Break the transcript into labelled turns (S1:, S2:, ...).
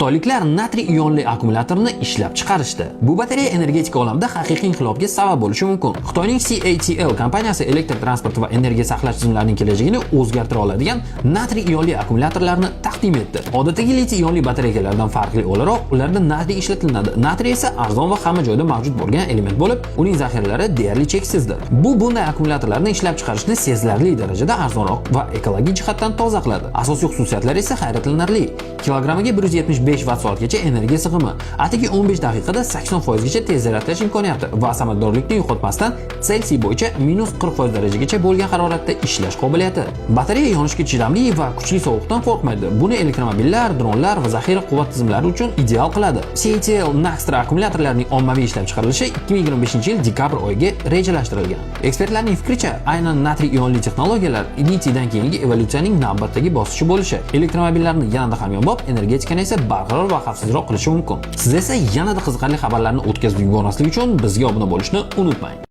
S1: Xitoyliklar natriy ionli akkumulyatorni ishlab chiqarishdi. Bu batareya energetika olamida haqiqiy inqilobga sabab bo'lishi mumkin. Xitoyning CATL kompaniyasi elektr transport va energiya saqlash tizimlarining kelajagini o'zgartira oladigan natriy ionli akkumulyatorlarni taqdim etdi. Odatdagi litiy ionli batareyalardan farqli o'laroq, ularda natriy ishlatiladi. Natriy esa arzon va hamma joyda mavjud bo'lgan element bo'lib, uning zaxiralari deyarli cheksizdir. Bu bunday akkumulyatorlarni ishlab chiqarishni sezilarli darajada arzonroq va ekologik jihatdan toza qiladi. Asosiy xususiyatlari esa hayratlanarli. Kilogrammiga 175 Wh/soatgacha energiya sig'imi, atigi 15 daqiqada 80% gacha tez zaryadlash imkoniyati va samaradorlikni yo'qotmasdan Selsiy bo'yicha -40% darajagacha bo'lgan haroratda ishlash qobiliyati. Batareya yonishga chidamli va kuchli sovuqdan qo'rqmaydi. Buni elektromobillar, dronlar va zaxira quvvat tizimlari uchun ideal qiladi. CATL Naxtra akkumulyatorlarining ommaviy ishlab chiqarilishi 2025-yil dekabr oyiga rejalashtirilgan. Ekspertlarning fikricha, aynan natriy ionli texnologiyalar litiydan keyingi evolyutsiyaning navbatdagi bosqichi bo'lishi elektromobillarni yanada hamyonbop, energetikani esa barqaror va xavfsizroq qilishi mumkin. Siz esa yanada qiziqarli xabarlarni o'tkazib yubormaslik uchun bizga obuna bo'lishni unutmang.